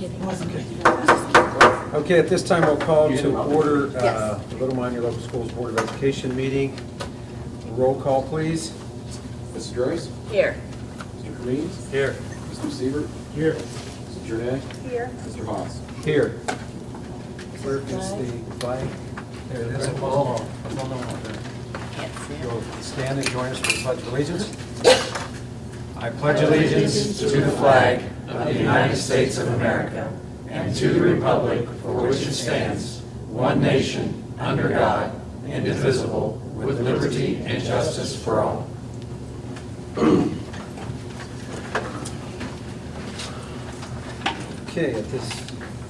kidding. Okay, at this time, we'll call to order Yes. the Little Minor Local Schools Board of Education meeting. Roll call, please. Mrs. Joyce? Here. Mr. Cremines? Here. Mr. Siebert? Here. Mrs. Jordan? Here. Mr. Haas? Here. Where is the flag? There it is. Can't see it. You'll stand and join us for the Pledge of Allegiance. I pledge allegiance to the flag of the United States of America and to the republic for which it stands, one nation, under God, indivisible, with liberty and justice for all. Okay, at this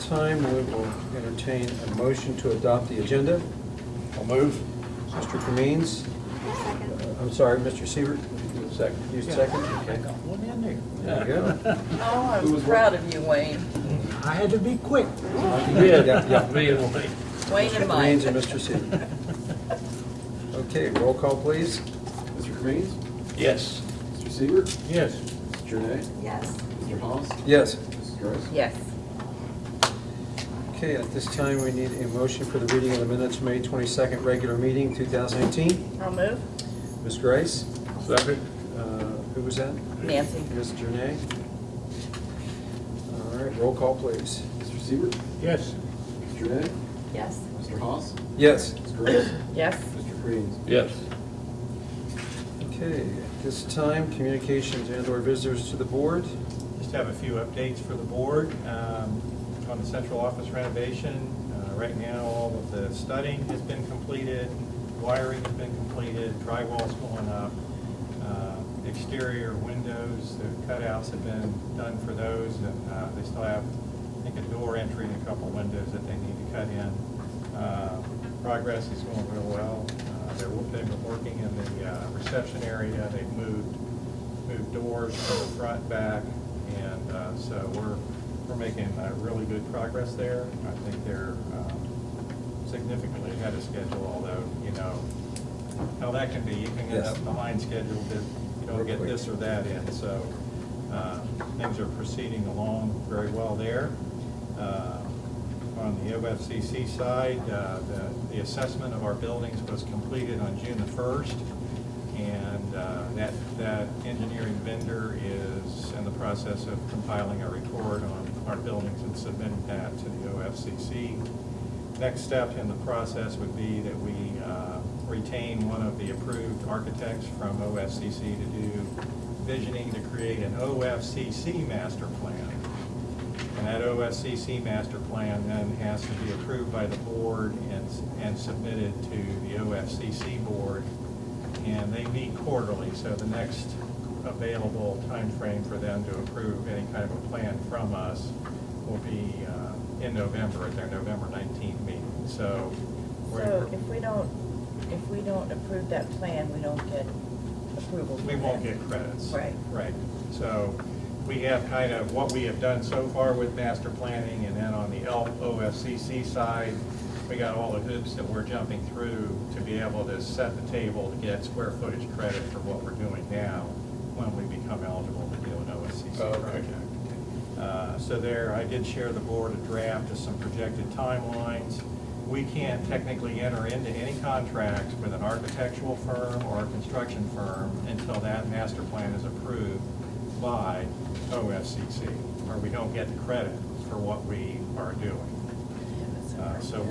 time, we will entertain a motion to adopt the agenda. I'll move. Mr. Cremines? I'm sorry, Mr. Siebert? Second. You second? Okay. There you go. Oh, I'm proud of you, Wayne. I had to be quick. Yeah. Wayne and Mr. Mike. Cremines and Mr. Siebert. Okay, roll call, please. Mr. Cremines? Yes. Mr. Siebert? Yes. Mrs. Jordan? Yes. Mr. Haas? Yes. Mrs. Joyce? Yes. Okay, at this time, we need a motion for the reading of the minutes, May 22nd, regular meeting, 2018. I'll move. Ms. Grace? Second. Who was that? Nancy. Ms. Jernay? All right, roll call, please. Mr. Siebert? Yes. Mrs. Jordan? Yes. Mr. Haas? Yes. Mrs. Joyce? Yes. Mr. Cremines? Yes. Okay, at this time, communications and/or visitors to the board. Just have a few updates for the board. On the central office renovation, right now all of the studding has been completed, wiring has been completed, drywall's going up, exterior windows, the cutouts have been done for those, and they still have, I think, a door entry and a couple windows that they need to cut in. Progress is going real well. They've been working in the reception area. They've moved doors from the front, back, and so we're making really good progress there. I think they're significantly ahead of schedule, although, you know, how that can be. You can end up behind schedule if you don't get this or that in. So things are proceeding along very well there. On the OFCC side, the assessment of our buildings was completed on June the 1st. And that engineering vendor is in the process of compiling a report on our buildings and submitting that to the OFCC. Next step in the process would be that we retain one of the approved architects from OFCC to do visioning to create an OFCC master plan. And that OFCC master plan then has to be approved by the board and submitted to the OFCC board. And they meet quarterly, so the next available time frame for them to approve any kind of a plan from us will be in November at their November 19th meeting. So if we don't approve that plan, we don't get approval. we won't get credits. Right. Right. So we have kind of what we have done so far with master planning, and then on the OFCC side, we got all the hoops that we're jumping through to be able to set the table to get square footage credit for what we're doing now when we become eligible to do an OSCC project. So there, I did share the board a draft of some projected timelines. We can't technically enter into any contract with an architectural firm or a construction firm until that master plan is approved by OFCC, or we don't get the credit for what we are doing. So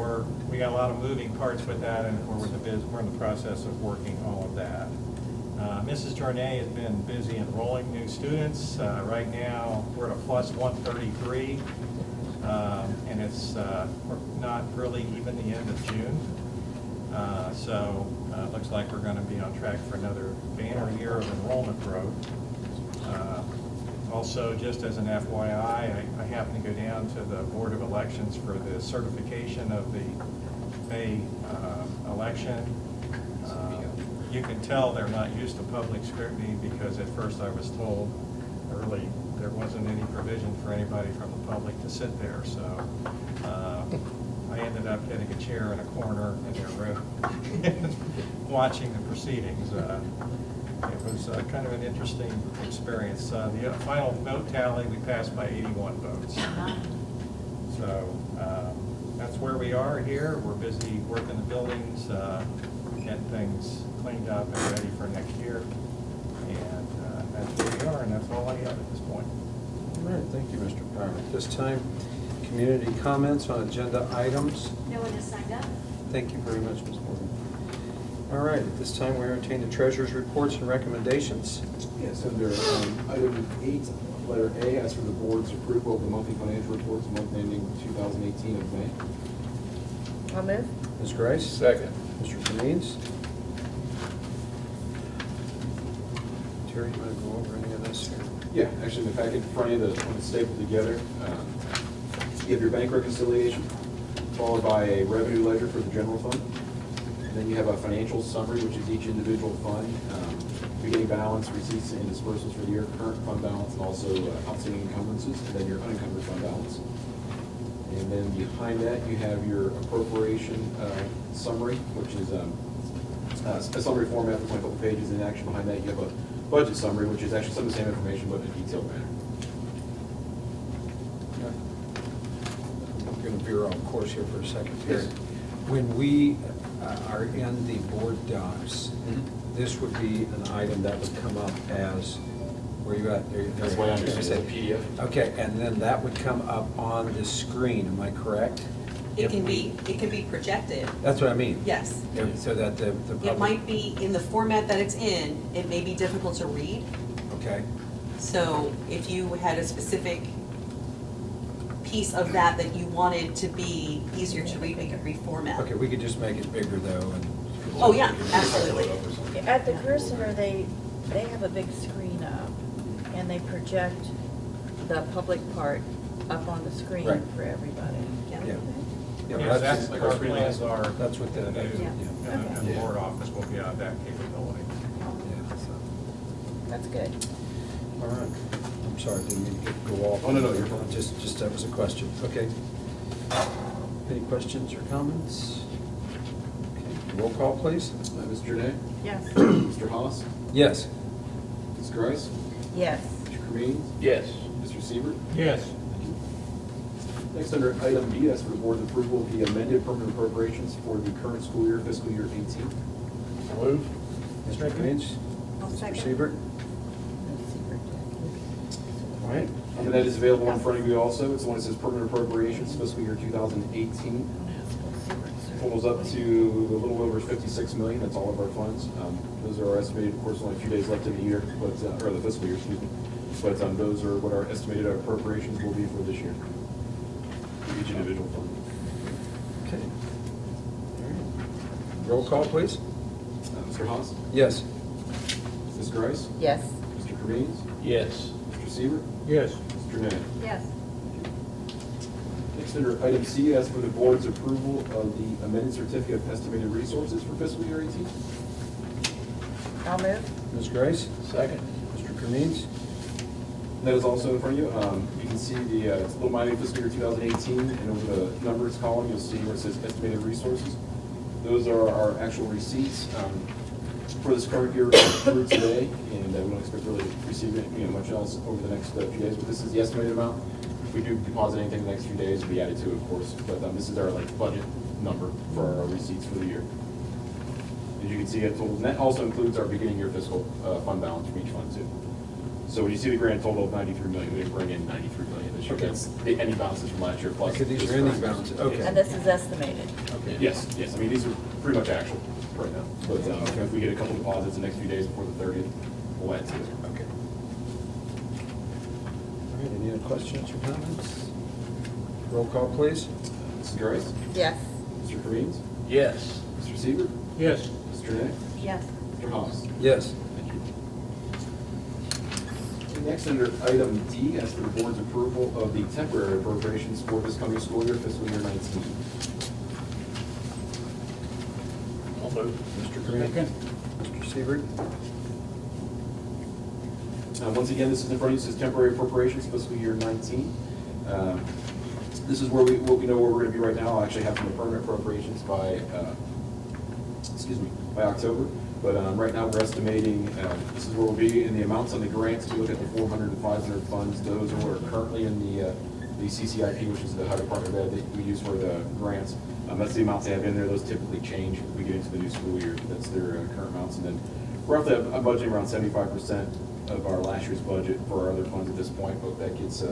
we got a lot of moving parts with that, and we're in the process of working all of that. Mrs. Jornay has been busy enrolling new students. Right now, we're at a plus 133, and it's we're not really even the end of June. So it looks like we're going to be on track for another banner year of enrollment growth. Also, just as an FYI, I happen to go down to the Board of Elections for the certification of the May election. You can tell they're not used to public scrutiny, because at first I was told there wasn't any provision for anybody from the public to sit there. So I ended up getting a chair in a corner in their room watching the proceedings. It was kind of an interesting experience. The final vote tally, we passed by 81 votes. So that's where we are here. We're busy working the buildings, getting things cleaned up and ready for next year. And that's where we are, and that's all I have at this point. All right, thank you, Mr. Power. At this time, community comments on agenda items. No one has signed up? Thank you very much, Ms. Morgan. All right, at this time, we entertain the treasurer's reports and recommendations. Yes, under item 8, letter A, ask for the board's approval of the monthly financial reports month ending 2018 of May. I'll move. Ms. Grice? Second. Mr. Kamin's? Terry, you want to go over any of this here? Yeah, actually, in the packet in front of you, when it's stapled together, you have your bank reconciliation, followed by a revenue ledger for the general fund. And then you have a financial summary, which is each individual fund, beginning balance, receipts and disbursements for the year, current fund balance, and also outstanding encumbrances, and then your unencumbered fund balance. And then behind that, you have your appropriation summary, which is a summary format with a couple pages. And actually behind that, you have a budget summary, which is actually some of the same information, but in a detailed manner. I'm going to veer off course here for a second. Yes. When we are in the board docs, Mm-hmm. this would be an item that would come up as, where you at? That's why I understand it's a PDF. Okay, and then that would come up on the screen, am I correct? It can be projected, That's what I mean. yes. So that the public. It might be, in the format that it's in, it may be difficult to read. Okay, So if you had a specific piece of that that you wanted to be easier to read, we could reformat. okay, we could just make it bigger though, and. Oh, yeah, absolutely. At the Cursor, they have a big screen up, and they project the public part up on the screen Right. for everybody. Yeah. Yes, Yeah, that's that's, our plans are. that's what the- And Yeah. the board office will be on that capability. yeah, so. That's good. All right. I'm sorry, didn't mean to go off. Oh, no, you're fine. Just, that was a question. Okay. Any questions or comments? Okay. Roll call, please. Ms. Jordan? Yes. Mr. Haas? Yes. Ms. Grice? Yes. Mr. Kamin's? Yes. Mr. Siebert? Yes. Next, under item B, ask for the board's approval of the amended permanent appropriations for the current school year, fiscal year 18. Move. Mr. Kamin's? I'll Mr. second. Siebert? All right. And that is available in front of you also. It's the one that says permanent appropriations, fiscal year 2018. Totals up to a little over 56 million. That's all of our funds. Those are our estimated, of course, only a few days left in the year, but, or the fiscal year, excuse me. But those are what our estimated appropriations will be for this year, for each individual fund. Okay. All right. Roll call, please. Mr. Haas? Yes. Ms. Grice? Yes. Mr. Kamin's? Yes. Mr. Siebert? Yes. Mr. Jordan? Yes. Next, under item C, ask for the board's approval of the amended certificate of estimated resources for fiscal year 18. I'll move. Ms. Grace? Second. Mr. Kamin's? That is also in front of you. You can see the it's Little Miami fiscal year 2018, and over the numbers column, you'll see where it says estimated resources. Those are our actual receipts for this current year through today, and we don't expect really to receive much else over the next few days. But this is the estimated amount. If we do deposit anything in the next few days, it'll be added to it, of course. But this is our budget number for our receipts for the year. As you can see, it totals, and that also includes our beginning year fiscal fund balance from each fund too. So when you see the grand total of 93 million, we didn't bring in 93 million this year. Okay. That's the ending balances from last year plus. Okay, these this are ending current year. balances. Okay. And this is estimated. Okay. Yes, I mean, these are pretty much actual right now. But if we get a couple deposits the next few days before the 30th, we'll add to it. Okay. All right, any other questions or comments? Roll call, please. Mrs. Grice? Yes. Mr. Kareens? Yes. Mr. Siebert? Yes. Mr. Renee? Yes. Mr. Haas? Yes. Thank you. Okay, next, under item D, ask for the board's approval of the temporary appropriations for this coming school year, fiscal year 19. I'll move. Mr. Kamin's? Mr. Siebert? Once again, this is in front of you, this is temporary appropriations, fiscal year 19. This is where what we know where we're going to be right now. I'll actually have some permanent appropriations by, by October. But right now, we're estimating, this is where we'll be in the amounts on the grants. We look at the 400 and 500 funds. Those are what are currently in the the CCIP, which is the Ohio Department of Ed that we use for the grants. That's the amounts they have in there. Those typically change as we get into the new school year. That's their current amounts. And then roughly I'm budgeting around 75% of our last year's budget for our other funds at this point, but that gets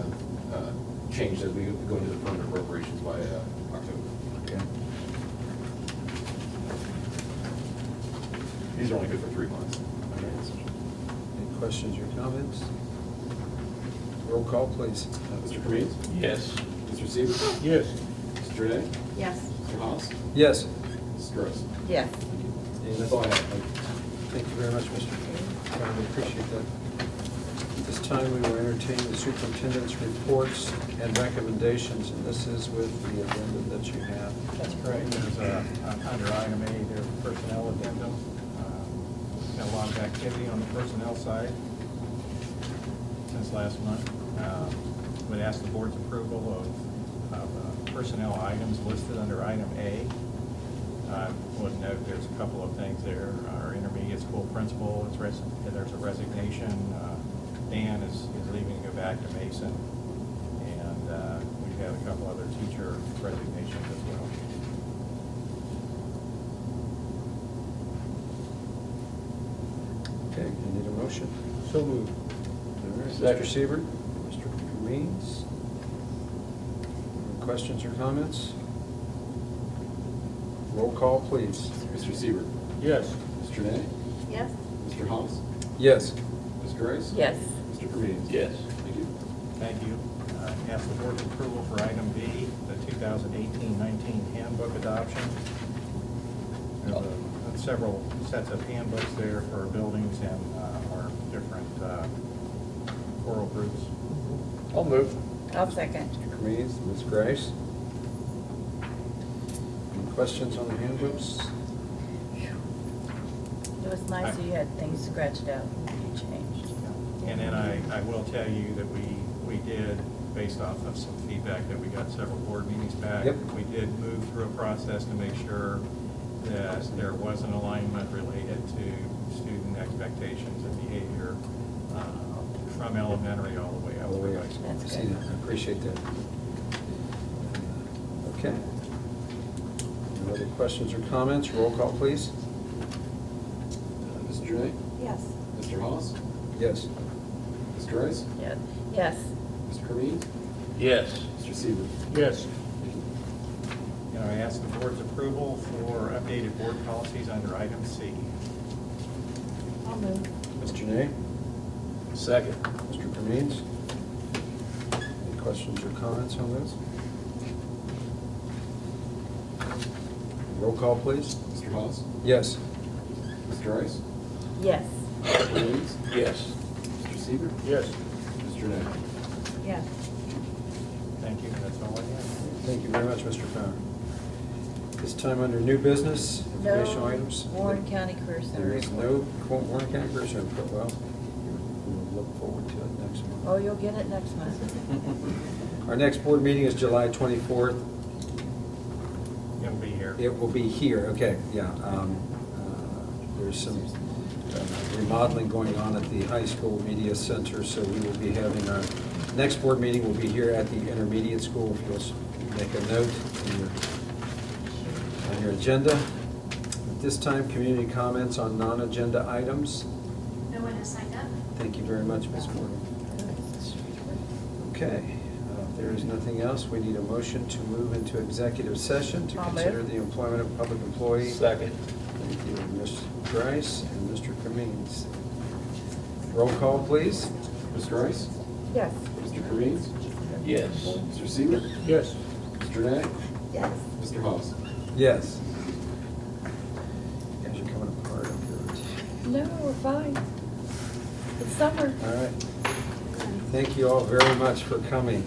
changed as we go into the permanent appropriations by October. Okay. These are only good for 3 months. Any questions or comments? Roll call, please. Mr. Cremines? Yes. Mr. Seaver? Yes. Mr. Renee? Yes. Mr. Haas? Yes. Mrs. Gross? Yes. And That's all I have. Thank you very much, Mr. Brown. We appreciate that. At this time, we will entertain the superintendent's reports and recommendations, and this is with the addendum that you have. That's correct. There's under item A, there's a personnel addendum. Got a lot of activity on the personnel side since last month. Would ask the board's approval of personnel items listed under item A. Would note there's a couple of things there. Our intermediate school principal, there's a resignation. Dan is leaving to go back to Mason. And we've had a couple other teacher resignations as well. Okay, I need a motion. So moved. All right, Mr. Second. Seaver, Mr. Cremines. Any questions or comments? Roll call, please. Mr. Seaver? Yes. Mr. Renee? Yes. Mr. Haas? Yes. Ms. Grace? Yes. Mr. Cremines? Yes. Thank you. Thank you. Ask the board's approval for item B, the 2018-19 handbook adoption. There's several sets of handbooks there for our buildings and our different choral groups. I'll move. I'll second. Mr. Cremines, Ms. Grace. Any questions on the handbooks? It was nice that you had things scratched out and you changed. And then I will tell you that we did, based off of some feedback that we got several board meetings back. Yep. We did move through a process to make sure that there was an alignment related to student expectations and behavior from elementary all the way up All the way to up. high school. That's I see good. that. I appreciate that. Okay. Any other questions or comments? Roll call, please. Mr. Renee? Yes. Mr. Haas? Yes. Ms. Grace? Yes. Yes. Mr. Cremines? Yes. Mr. Seaver? Yes. And I ask the board's approval for updated board policies under item C. I'll move. Mr. Nay? Second. Mr. Cremines? Any questions or comments on this? Roll call, please. Mr. Haas? Yes. Ms. Grace? Yes. Mr. Cremines? Yes. Mr. Seaver? Yes. Mr. Renee? Yes. Thank you, that's all I have. Thank you very much, Mr. Fowler. This time under new business, informational No items. Warren County Career Center. There is report. no Warren County Career Center report. Well, we'll look forward to it next month. Oh, you'll get it next month. Our next board meeting is July 24th. It'll be here. It will be here, okay, yeah. There's some remodeling going on at the high school media center, so we will be having our next board meeting will be here at the intermediate school. If you'll make a note on your agenda. At this time, community comments on non-agenda items. No one has signed up. Thank you very much, Ms. Morgan. Okay, if there is nothing else, we need a motion to move into executive session to I'll move. consider the employment of public employee. Second. Thank you, Ms. Grice and Mr. Cremines. Roll call, please. Ms. Grace? Yes. Mr. Cremines? Yes. Mr. Seaver? Yes. Mr. Renee? Yes. Mr. Haas? Yes. You guys are coming apart up here. No, we're fine. It's summer. All right. Thank you all very much for coming.